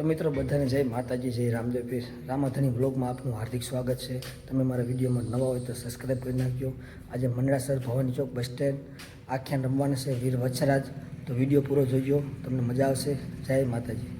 તો મિત્રો બધાને જય માતાજી, જય રામદેવ પીર. રામાધણી બ્લોગમાં આપનું હાર્દિક સ્વાગત છે. તમે મારા વિડીયોમાં નવા હોય તો સબસ્ક્રાઈબ કરી નાખજો. આજે મંડળાસર ભવાની ચોક બસ સ્ટેન્ડ આખ્યાન રમવાના છે વીર વત્સરાજ. તો વિડીયો પૂરો જોઈજો, તમને મજા આવશે. જય માતાજી.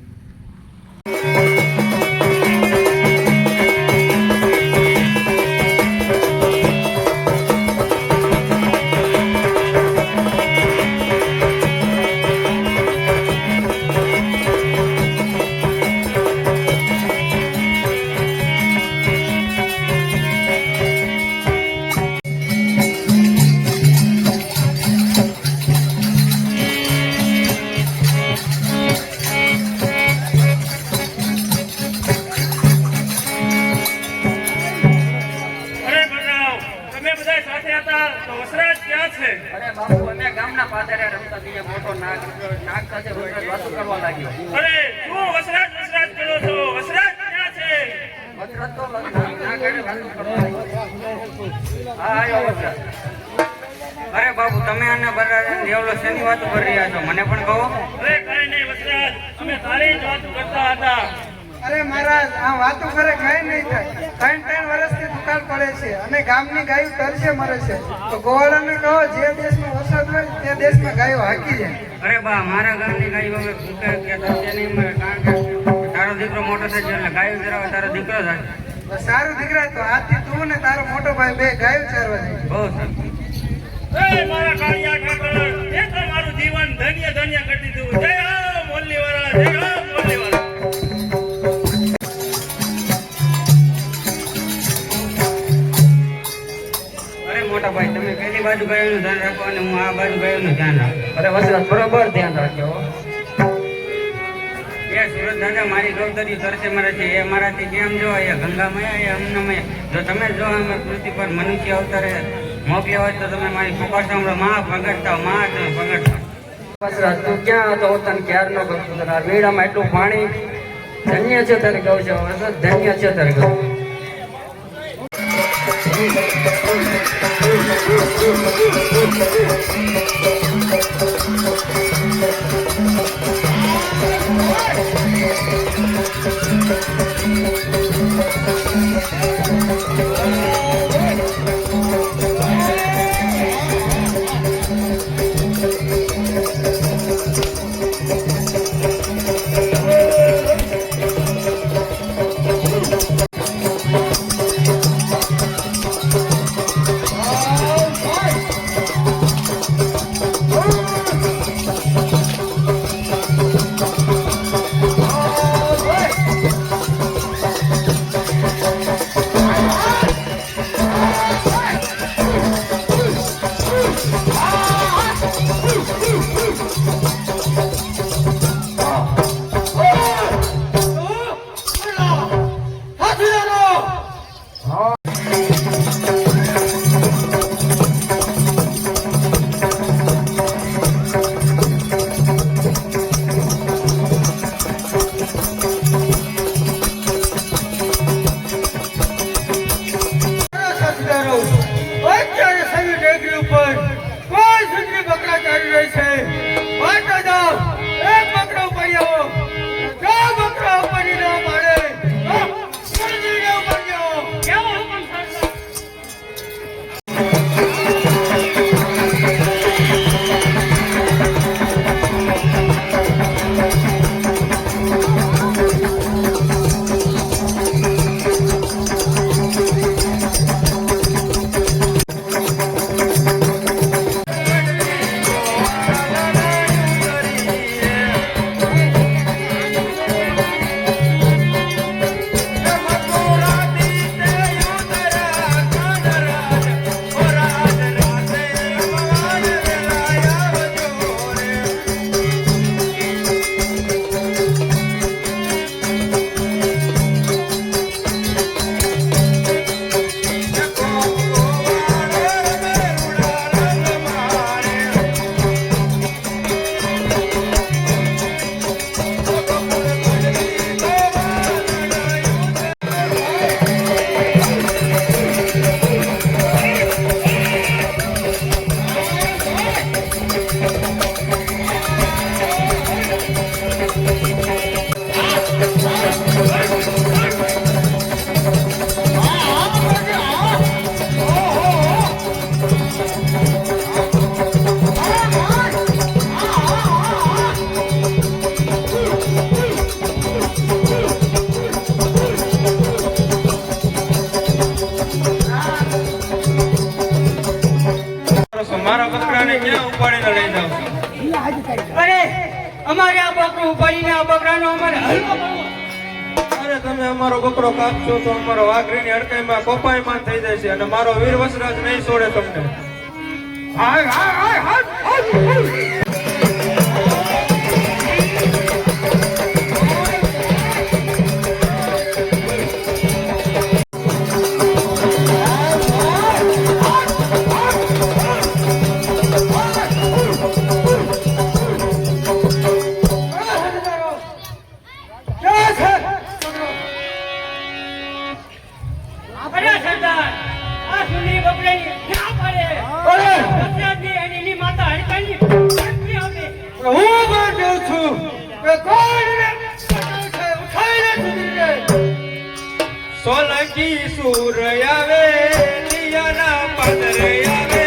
અરે બાબુ, તમે આને દેવલો શેની વાતો કરી રહ્યા છો? મને પણ કહો. અરે કઈ નહીં વસરાજ, અમે તારી જ વાતો કરતા હતા. અરે મહારાજ, આ વાતો કરે કઈ નહીં થાય. 3 વર્ષથી દુકાળ પડે છે અને ગામની ગાયો તરસે મરે છે. તો ગોવાળાને કહો, જે દેશમાં વરસાદ હોય તે દેશમાં ગાયો હાકી જાય. અરે બા, મારા ઘરની ગાયો હવે ભૂખે કે તરસે નહીં મરે, કારણ કે તારો દીકરો મોટો થાય છે એટલે ગાયો ચરાવે તારો દીકરો થાય. સારું દીકરા, તો આજથી તું ને તારો મોટો ભાઈ બે ગાયો ચારવા જાય. બહુ સારું. એ મારા કાળિયા ઠાકર, એ તો મારું જીવન ધન્ય ધન્ય કરી દીધું. જય હો મોરલી વાળા, જય હો મોરલી વાળા. અરે મોટા ભાઈ, તમે પેલી બાજુ ગાયોનું ધ્યાન રાખો અને હું આ બાજુ ગાયોનું ધ્યાન રાખો. અરે વસરાજ, બરોબર ધ્યાન રાખજો. એ સુરત દાદા મારી ગૌતરી તરસે મરે છે, એ મારાથી કેમ જો એ ગંગામય એ અન્નમય. જો તમે જો અમે પૃથ્વી પર મનુષ્ય અવતારે મોકલ્યા હોય તો તમે મારી પોકાર સાંભળો. માં પ્રગટતા, માં તમે પ્રગટતા. વસરાજ, તું ક્યાં હતો? તને ક્યારનો કહું છું, તારા મેળામાં એટલું પાણી. ધન્ય છે તારે કહું છું, વસરાજ ધન્ય છે તારે કહું. અમારે આ બકરું ઉપાડીને આ બકરાનો અમારે હલવો કરવો. અરે તમે અમારો બકરો કાપશો તો અમારો વાઘરીની અડકાઈમાં કપાઈમાં થઈ જશે અને મારો વીર વસરાજ નહીં છોડે તમને. અરે સરદાર, આ સુની બકરાની ક્યાં પડે? વસરાજની અને એની માતા હડકાની શક્તિ આપે. હું બાંધ્યો છું કે કોણને ઉઠાઈને સુધીને સોલંકી સૂર આવે દિયાના પદરે આવે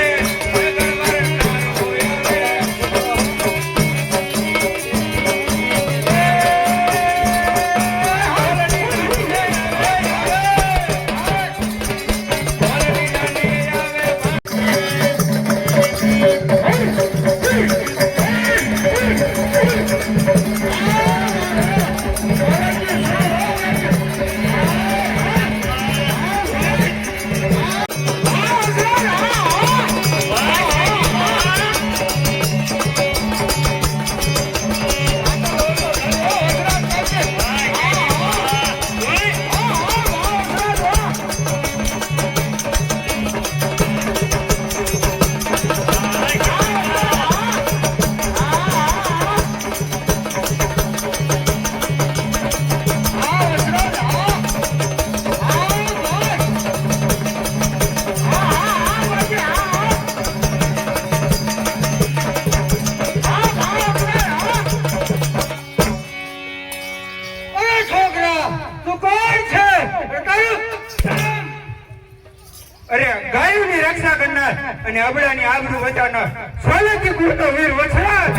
અરે ગાયોની રક્ષા કરનાર અને અબડાની આબરૂ બચાવનાર સોલંકી કુળનો વીર વછરાજ.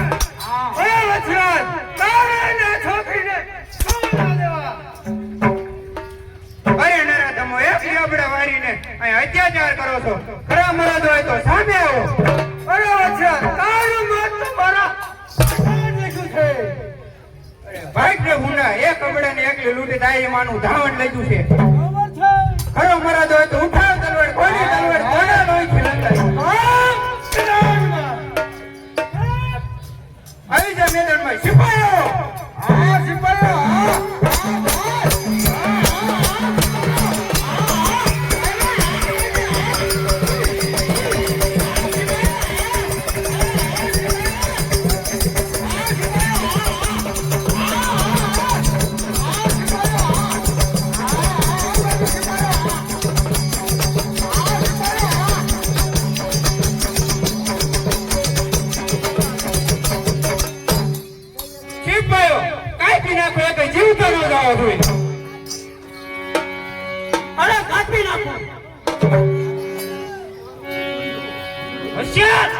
એ વછરાજ, તારે ના છોકરીને સોના દેવા. અરે નરા તમે એકલી અબડા વાળીને અહીં અત્યાચાર કરો છો. ખરા મરદ હોય તો સામે આવો. અરે વછરાજ, તારું મત તો મારા દેખ્યું છે. અરે ભાઈ ને હુંડા એક અબડાને એકલી લૂંટી દાઈ માનું ધાવણ લઈ ગયું છે. ખરો મરદ હોય તો ઉઠાવ તલવાર, કોની તલવાર કોના લોહીથી લંગાઈ. આવી જા મેદાનમાં સિપાહીઓ. સિપાહીઓ જીવતો ન જાવ જોઈએ. અરે કાપી નાખો. હોશિયાર.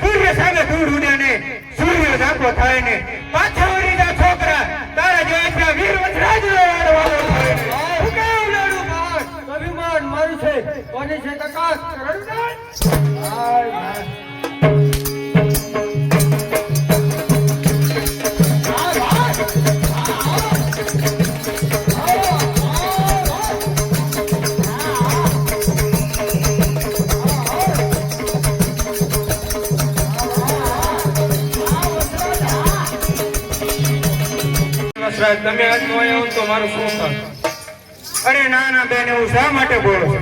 સૂર્ય સામે ધૂળ ઉડે ને સૂર્ય ઝાંખો થાય ને પાછા વળી જા છોકરા. વસરાજ તમે આજ નો આવ્યો તો મારું શું થાય? અરે ના ના બેન, એવું શા માટે બોલો છો?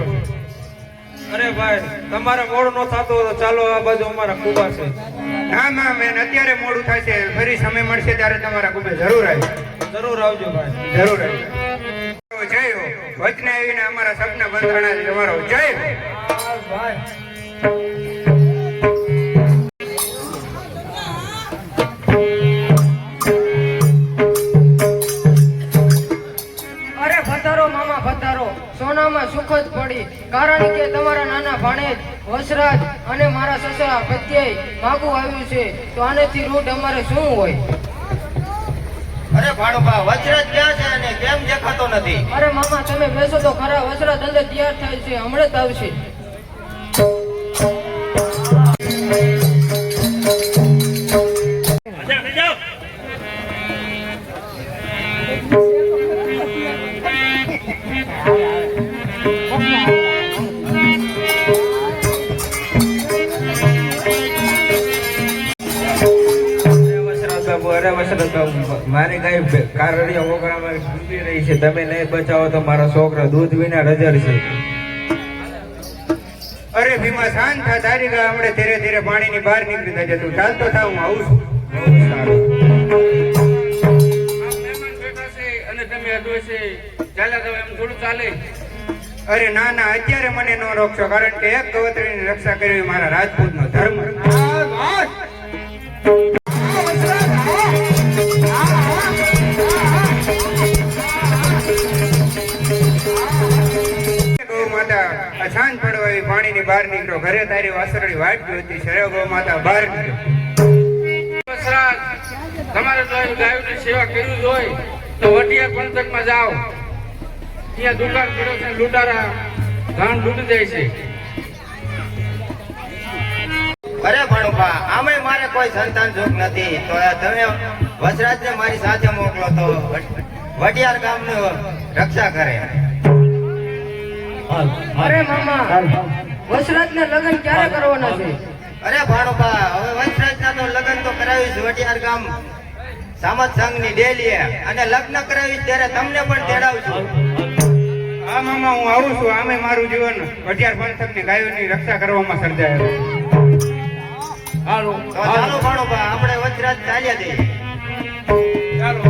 અરે ભાઈ તમારે મોડું ન થતું હોય તો ચાલો આ બાજુ અમારા કુબા છે. ના ના બેન, અત્યારે મોડું થશે. ફરી સમય મળશે ત્યારે તમારા કુબે જરૂર આવી. જરૂર આવજો ભાઈ. જરૂર આવી. જય હો. વચને આવીને અમારા સપના બંધાણા છે તમારો. જય હો. અરે ભતારો મામા ભતારો, સોનામાં સુખ જ પડી, કારણ કે તમારા નાના ભાણેજ વસરાજ અને મારા સસરા પ્રત્યે માગું આવ્યું છે, તો આનેથી રૂટ અમારે શું હોય? અરે ભાણુભા, વચરાજ ક્યાં છે અને કેમ દેખાતો નથી? અરે મામા તમે બેસો તો ખરા, વસરાજ અંદર તૈયાર થાય છે, હમણાં જ આવશે. જાઓ. અરે વસરાજ બાબુ, મારી ગાય કારડિયા વગરામાં ડૂબી રહી છે. તમે નહીં બચાવો તો મારા છોકરા દૂધ વિના રજર છે. અરે ભીમા, શાંત થા. તારી ગાય હમણે ધીરે ધીરે પાણીની બહાર નીકળી જશે. તું ચાલતો થા, હું આવું છું. બહુ સારું. આ મહેમાન બેઠા છે અને તમે અડવે છે. ચાલે તો એમ થોડું ચાલે. અરે ના ના, અત્યારે મને ન રોકશો, કારણ કે એક ગવત્રીની રક્ષા કરવી મારા રાજપૂતનો ધર્મ. ગૌ માતા અશાંત પડવા એવી પાણીની બહાર નીકળો. ઘરે તારી વાસરડી વાટ જોતી છે. ગૌ માતા બહાર નીકળો. વસરાજ, તમારે જો આવી ગાયોની સેવા કરવી જ હોય તો વટિયા પંથકમાં જાઓ. ત્યાં દુકાન પડ્યો છે, લૂંટારા ધાન લૂંટી જાય છે. અરે ભાણુભા, આમે મારે કોઈ સંતાન સુખ નથી, તો તમે વસરાજને મારી સાથે મોકલો તો વડિયાર ગામનું રક્ષા કરે. અરે મામા, વસરાજને લગ્ન ક્યારે કરવાના છે? અરે ભાણુભા, હવે વસરાજના તો લગ્ન તો કરાવીશ વડિયાર ગામ સામત સંઘની ડેલીએ, અને લગ્ન કરાવીશ ત્યારે તમને પણ તેડાવશું. હા મામા, હું આવું છું. આમે મારું જીવન વઢિયાર પંથકની ગાયોની રક્ષા કરવામાં સર્જાયેલું. હાલો તો ચાલો ભાણુભા, આપણે વસરાજ ચાલ્યા જઈએ. ચાલો.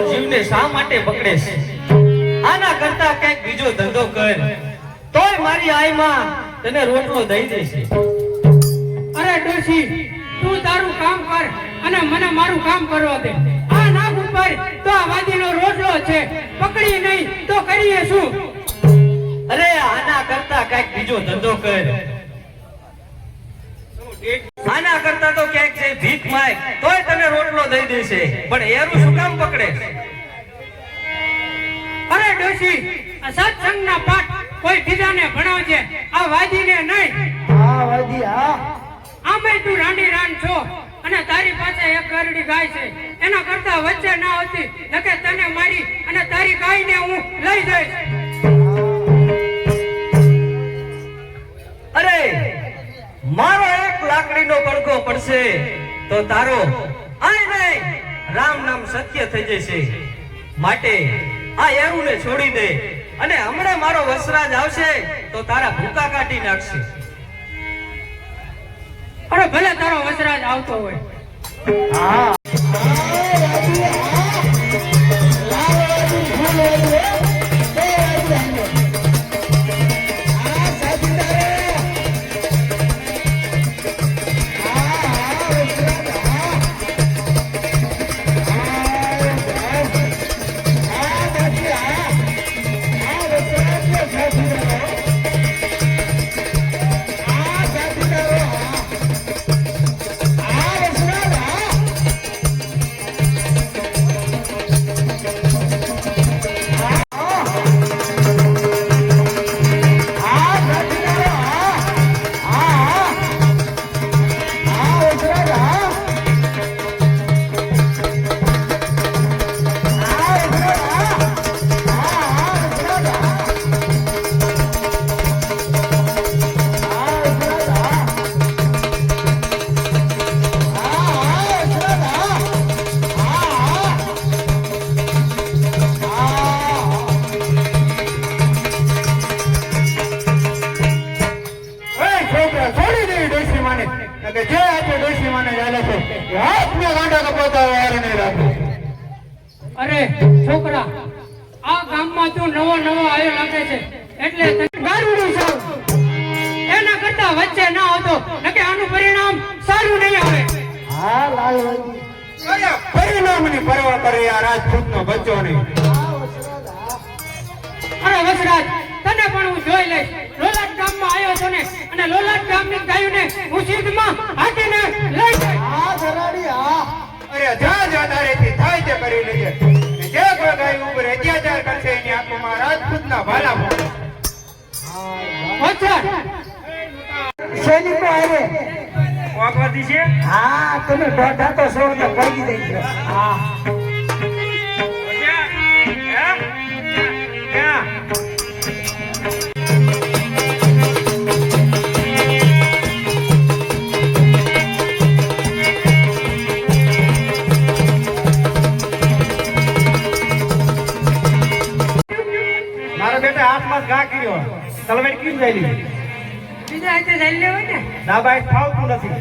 જીવને શા માટે પકડે છે? આના કરતા કંઈક બીજો ધંધો કર, તોય મારી આઈમાં તને રોટલો દઈ દેશે. અરે ડોશી, તું તારું કામ કર અને મને મારું કામ કરવા દે. આ નાક ઉપર તો આ વાદીનો રોટલો છે, પકડી નહીં તો કરીએ શું? અરે આના કરતા કંઈક બીજો ધંધો કર. આના કરતા તો ક્યાંક જઈ ભીખ માંગ, તોય તને રોટલો દઈ દેશે. પણ એરું શું કામ પકડે? અરે ડોશી, આ સત્સંગના પાઠ કોઈ બીજાને ભણાવજે, આ વાદીને નહીં. હા વાદી હા. આમે તું રાંડી રાણ છો અને તારી પાસે એક ગરડી ગાય છે. એના કરતા વચ્ચે ના આવતી, નકે તને મારી અને તારી ગાયને હું લઈ જઈશ. અરે મારો એક લાકડીનો પડઘો પડશે તો તારો આય નહીં રામ નામ સત્ય થઈ જશે. માટે આ એરુને છોડી દે, અને હમણાં મારો વસરાજ આવશે તો તારા ભૂકા કાઢી નાખશે. અરે ભલે તારો વસરાજ આવતો હોય. અરે છોકરા, આ ગામમાં તું નવો આવ્યો લાગે છે એટલે તને ગારુડી સાવ. એના કરતા વચ્ચે ના આવતો, નકે આનું પરિણામ સારું નહીં આવે. હા લાલ વાદી. અરે પરિણામની પરવા કરે આ રાજપૂતનો બચ્ચો નહીં. અરે વસરાજ, તને પણ હું જોઈ લઈશ. લોલાટ ગામમાં આવ્યો છો ને, અને લોલાટ ગામની ગાયોને હું સીધમાં હાથીને લઈ જઈશ. હા ધરાડી હા. અરે જા તારેથી થાય તે કરી લઈએ. જે કોઈ ગાય ઉપર અત્યાચાર કરશે એની આંખોમાં રાજપૂતના ભાલા ફોડે. વસરાજ, સૈનિકો આવે. વાગવાદી છે. હા તમે દોઢા તો સો તો ભાગી દઈ. હા મારા બેટા હાથમાં ઘા કર્યો, તલવાડ કેમ જાય લીધી? બીજા હાથે જઈ લેવાય ને. ના બાઈક ફાવતું નથી.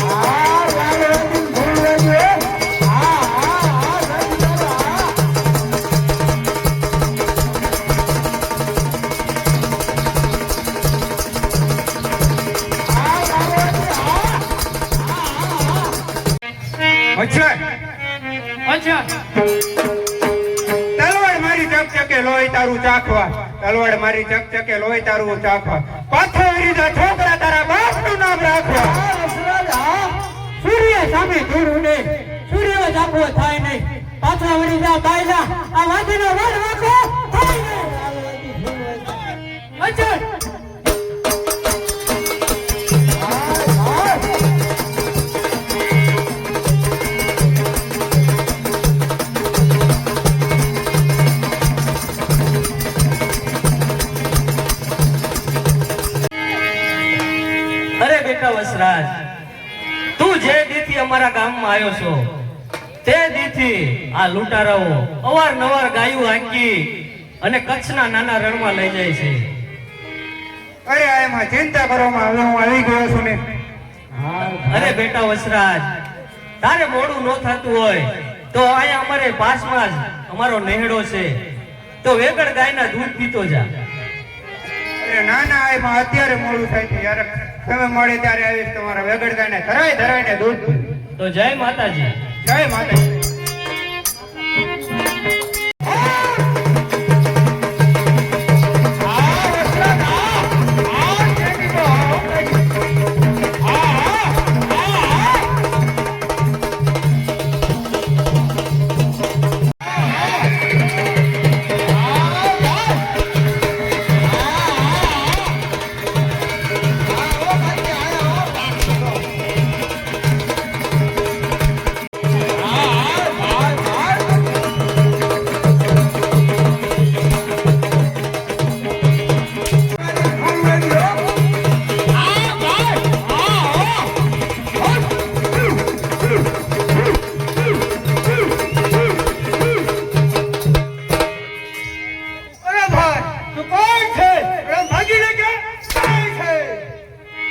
હા લાલ વાદી ભૂલ વાદી. હા હા હા ધરાડી હા. હા લાલ વાદી હા. અચ્છા અચ્છા, તલવાડ મારી ચકચકે લોહી તારું ચાખવા, તલવાડ મારી ચકચકે લોહી તારું ચાખવા, પાછો વળી જા છોકરા તારા બાપનું નામ રાખવા. હા વસરાજ હા. સૂર્ય સામે ધૂળ ઉડે, સૂર્ય જાગવો થાય નહીં. પાછા વળી જા બાયલા, આ વાદીનો વડ વાંકો થાય નહીં. લાલ વાદી ભૂલ વાદી. અચ્છા, અરે બેટા વસરાજ, તું જે દીથી અમારા ગામમાં આવ્યો છો તે દીથી આ લૂંટારાઓ અવારનવાર ગાયું હાંકી અને કચ્છના નાના રણમાં લઈ જાય છે. અરે આ એમાં ચિંતા કરવામાં હવે હું આવી ગયો છું ને. અરે બેટા વસરાજ, તારે મોડું ન થતું હોય તો અહીંયા અમારે પાસમાં જ અમારો નેહડો છે, તો વેગડ ગાયના દૂધ પીતો જા. અરે ના ના, એમાં અત્યારે મોડું થાય છે યાર. તમે મળે ત્યારે આવીશ તમારા વેગડ ગાયને ધરાઈને દૂધ પીવું. તો જય માતાજી. જય માતાજી.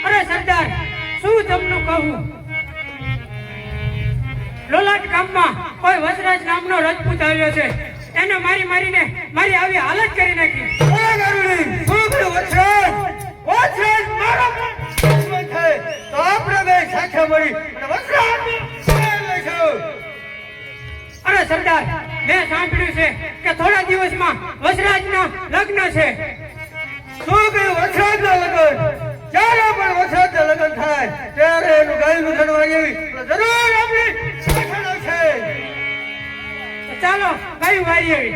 અરે સરદાર, શું તમને કહું? લોલાટ ગામમાં કોઈ વસરાજ નામનો રજપૂત આવ્યો છે. એને મારીને મારી આવી હાલત કરી નાખી. અરે સરદાર, મેં સાંભળ્યું છે કે થોડા દિવસમાં વસરાજના લગ્ન છે. શું કહ્યું? વરસાદના લગ્ન? જ્યારે પણ વરસાદના લગ્ન થાય ત્યારે એનું ગાયનું ધણવા આવી જરૂર આપણી પાછળ છે. તો ચાલો ગાયું વારી આવી.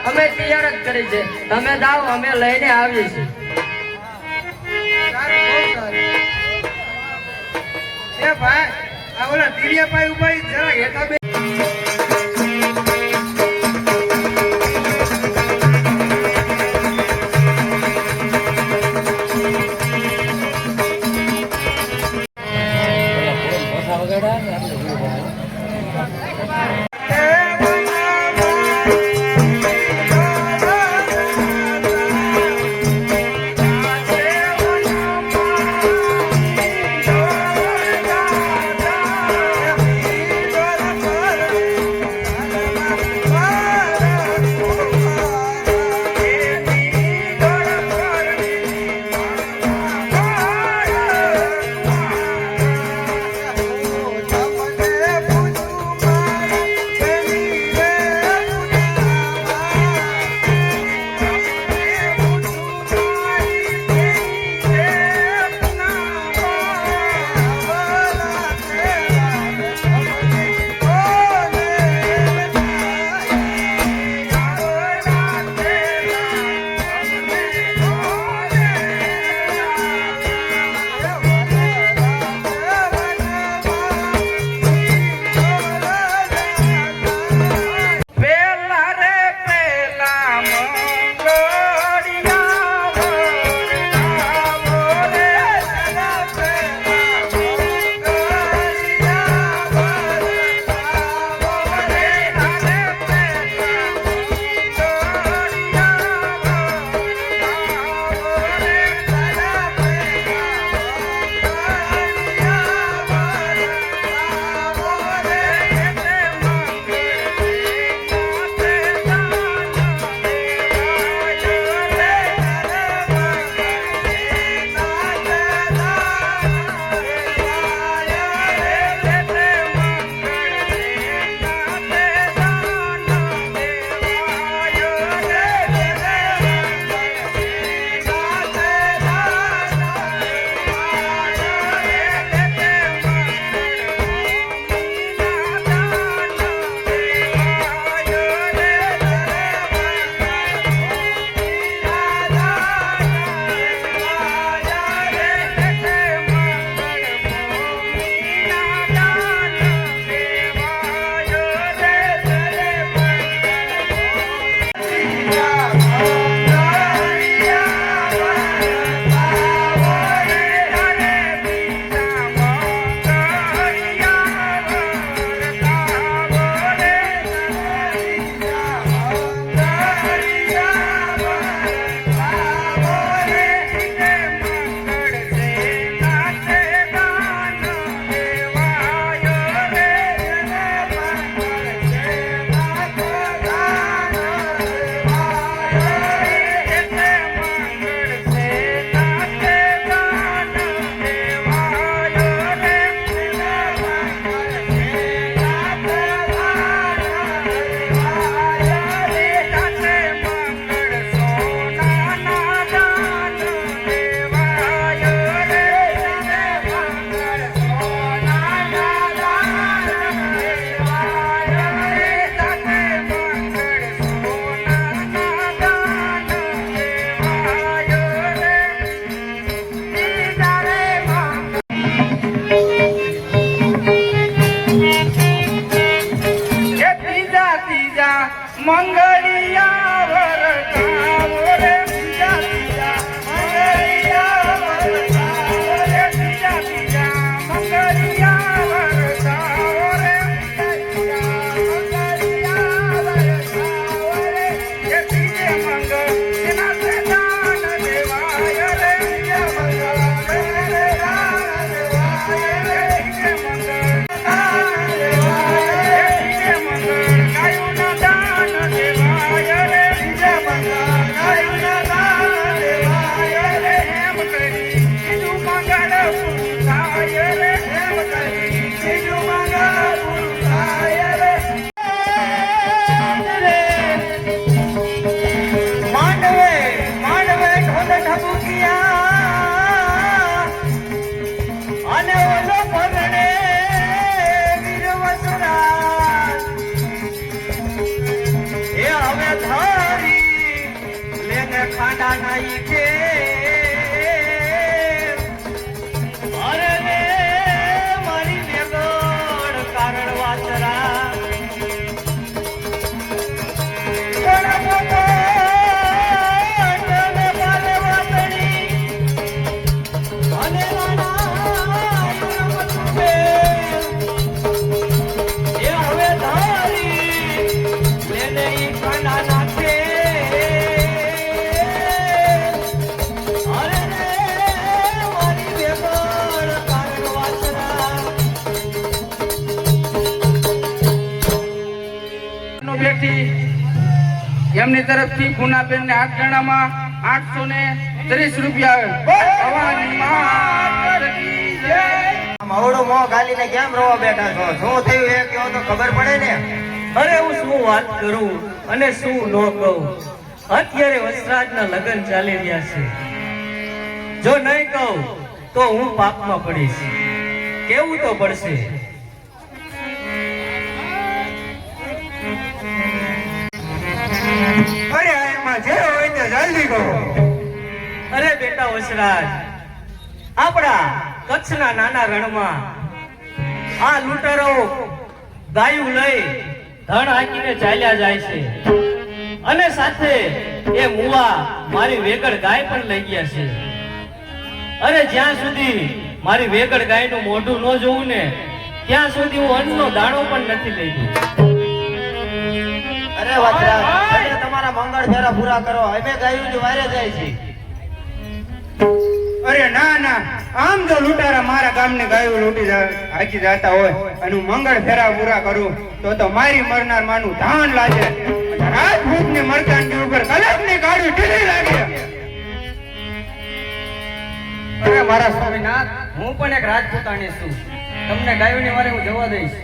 અમે તૈયાર જ કરી છે, તમે જાઓ, અમે લઈને આવીએ છીએ. એ ભાઈ, આ ઓલા ટીરિયા ભાઈ ઉભા જરા હેઠા બે. ખાડા નાઈ કે અરે રે મારી વેગડ કારણ વાચરા એમની તરફથી પૂનાબેન ને આઠગણામાં 830 રૂપિયા ભવાની માત કી જય. મવડું મોં ગાલીને કેમ રોવા બેઠા છો? શું થયું એ કહો તો ખબર પડે ને. અરે હું શું વાત કરું અને શું ન કહું. અત્યારે વસરાજના લગ્ન ચાલી રહ્યા છે. જો નહીં કહું તો હું પાપમાં પડીશ. કેવું તો પડશે. અરે એમાં જે હોય તે જલ્દી કહો. અરે બેટા વસરાજ, આપણા કચ્છના નાના રણમાં આ લૂંટારો ગાયું લઈ ધણ હાંકીને ચાલ્યા જાય છે અને સાથે એ મુવા મારી વેગડ ગાય પણ લઈ ગયા છે. અરે જ્યાં સુધી મારી વેગડ ગાયનું મોઢું ન જોવું ને ત્યાં સુધી હું અન્નનો દાણો પણ નથી લઈ ગયો. અરે વચરા, તમે તમારા મંગળ ફેરા પૂરા કરો. અમે ગાયુંની વારે જાય છે. અરે ના ના, આમ જો લૂંટારા મારા ગામની ગાયો લૂંટી હાકી જતા હોય અને હું મંગળ ફેરા પૂરા કરું તો મારી મરનાર માનું ધાન લાગે. રાજપૂતની મરચાંની ઉપર કલમની ગાડી ઢીલી લાગે. અરે મારા સ્વામીનાથ, હું પણ એક રાજપૂતાણી છું. તમને ગાયોની વારે હું જવા દઈશ.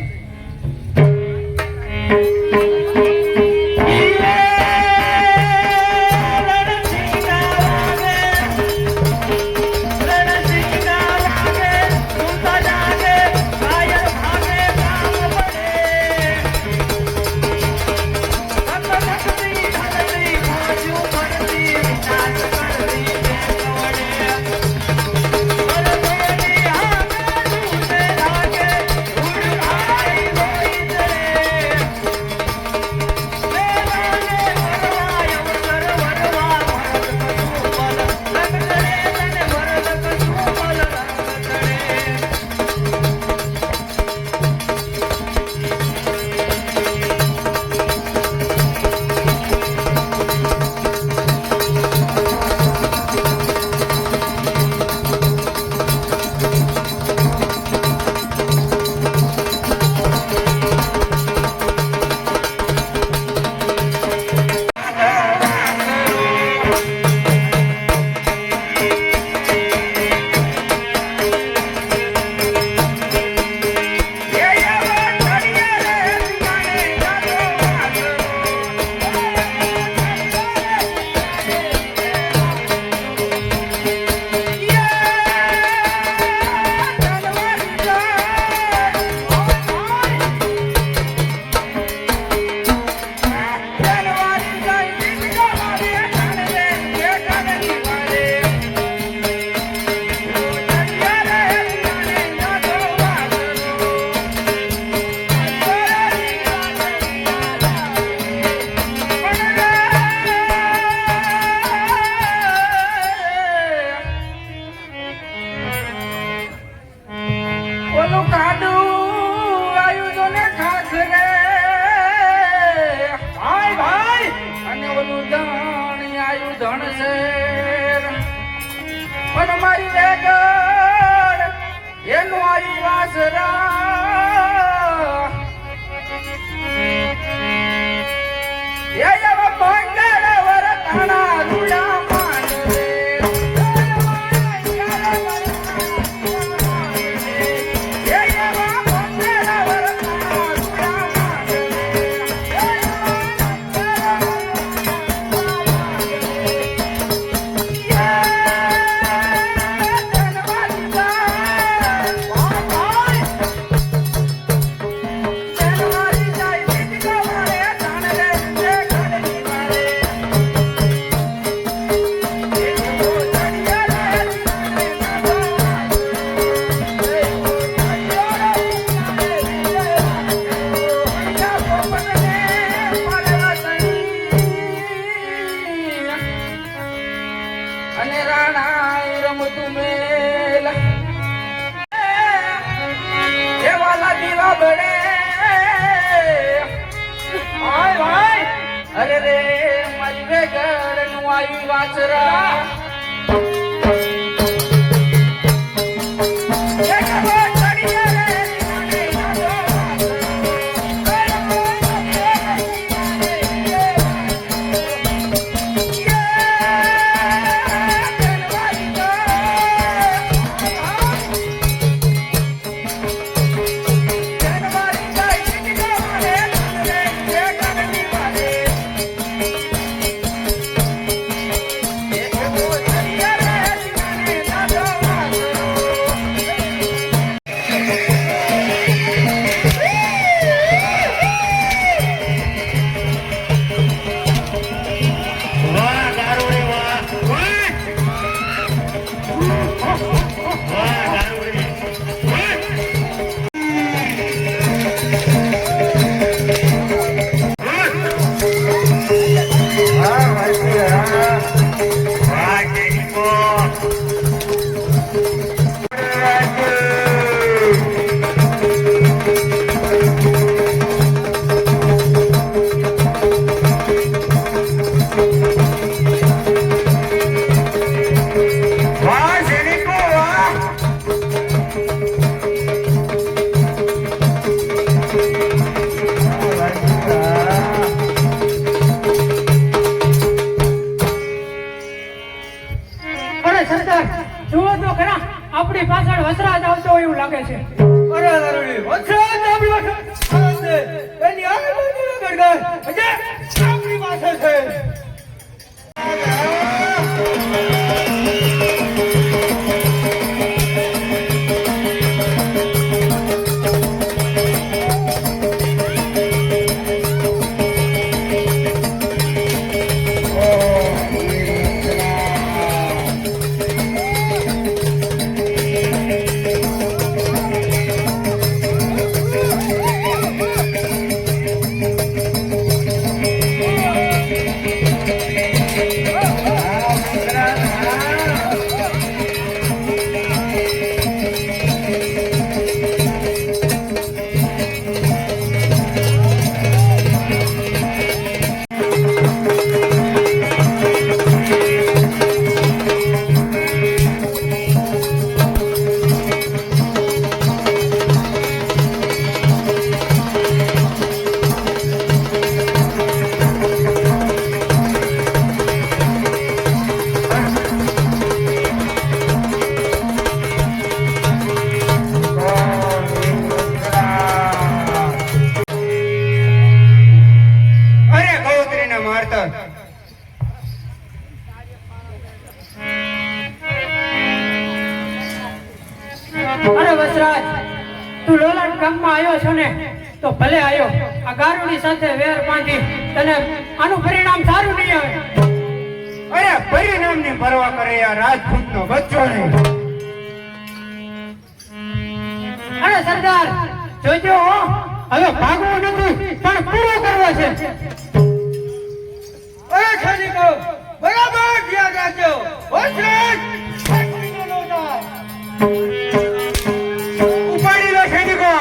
અને રાણા રમતું મેલ દેવાલા દીવા બળે આય ભાઈ અરે રે મારી વેગડ નું આવી વાચરા આપણી પાછળ વસરાજ આવતો હોય એવું લાગે છે. અરે દારૂડી વસરાજ આપણી પાછળ છે. એની આગળ ગડગડ અજે આપણી પાછળ છે. અરે વસરાજ, તું લોલાટ ગામમાં આવ્યો છો ને તો ભલે આવ્યો. આ ગારુડી સાથે વેર બાંધી તને આનું પરિણામ સારું નહીં આવે. અરે પરિણામની પરવા કરે આ રાજપૂતનો બચ્ચો નહીં. અરે સરદાર જોજો હો, હવે ભાગવું નથી પણ પૂરો કરવો છે. અરે સૈનિકો બરાબર ધ્યાન રાખજો. વસરાજ ઉપાડી લો સૈનિકો.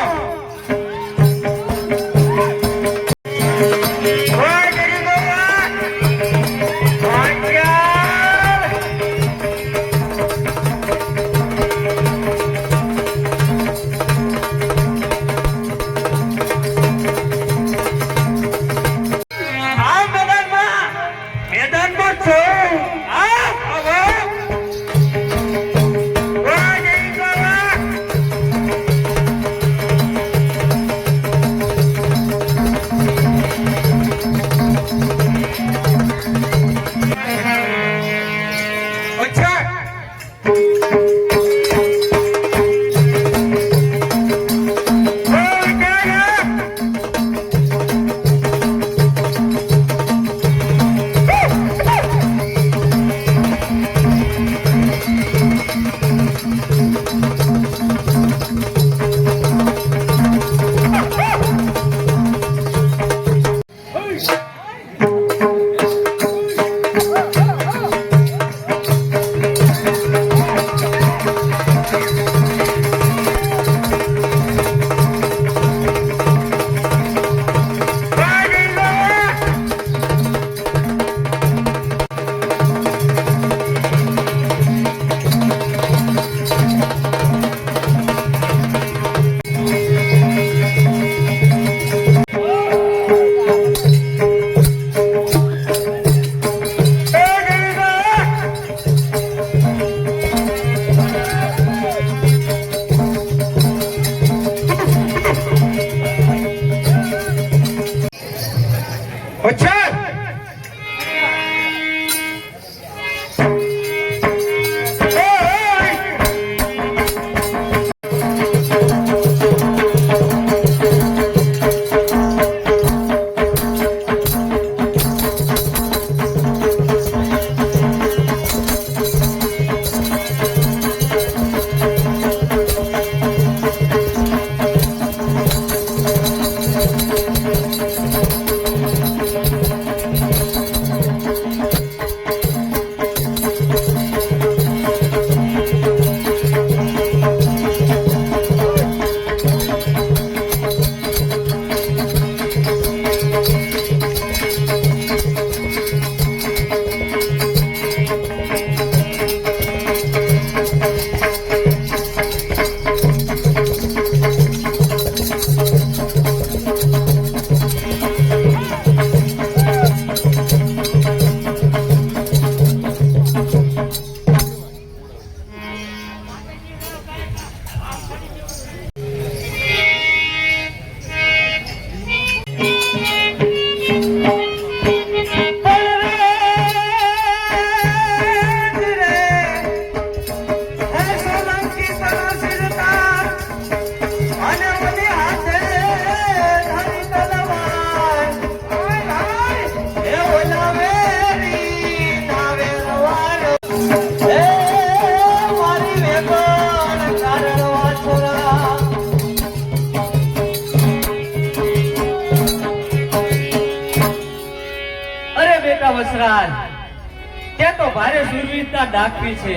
ભારે સુરવીરતા દાખવી છે.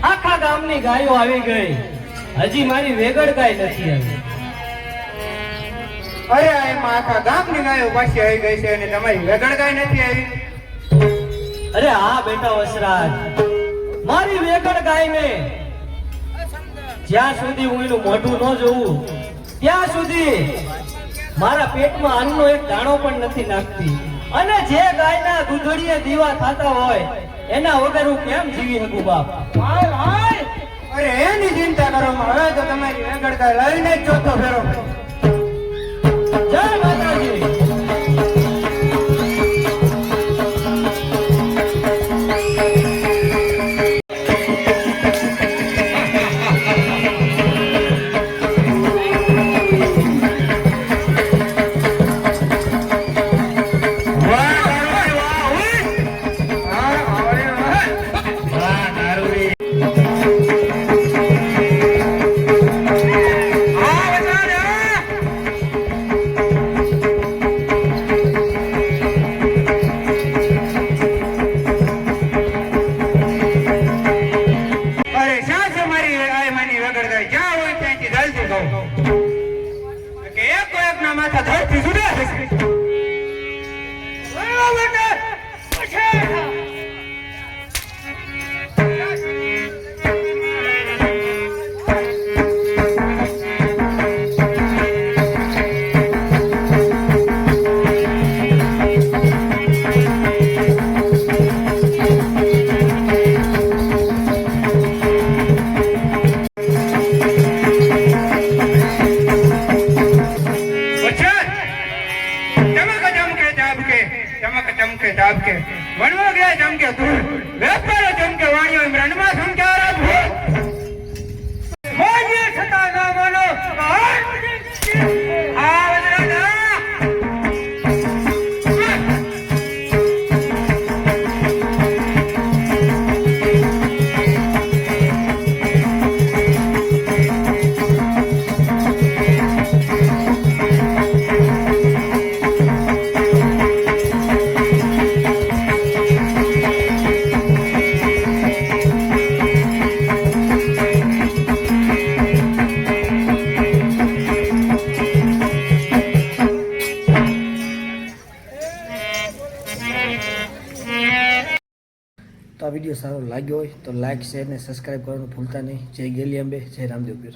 આખા ગામની ગાયો આવી ગઈ, હજી મારી વેગડ ગાય નથી આવી. અરે એમાં આખા ગામની ગાયો પાછી આવી ગઈ છે અને તમારી વેગડ ગાય નથી આવી. અરે હા બેટા વસરાજ, મારી વેગડ ગાયને જ્યાં સુધી હું એનું મોઢું ન જોઉં ત્યાં સુધી મારા પેટમાં અન્નનો એક દાણો પણ નથી નાખતી. અને જે ગાયના દૂધડીએ દીવા થતા હોય એના વગર હું કેમ જીવી શકું બાપ? અરે એની ચિંતા કરો માં, હવે તો તમારી વેગડ ગાય લઈને જ ચોથો ફેરો. જય માતાજી. ચમકે વણવા ગયા ચમકે તું વેપારો ચમકે વાણિયો રણમાં સમજાવરા તું મોજે છતાં ન બોલો આ વજરાના તો આ વિડીયો સારો લાગ્યો હોય તો લાઇક શેર ને સબસ્ક્રાઈબ કરવાનું ભૂલતા નહીં. જય ગેલી અંબે, જય રામદેવ પીર.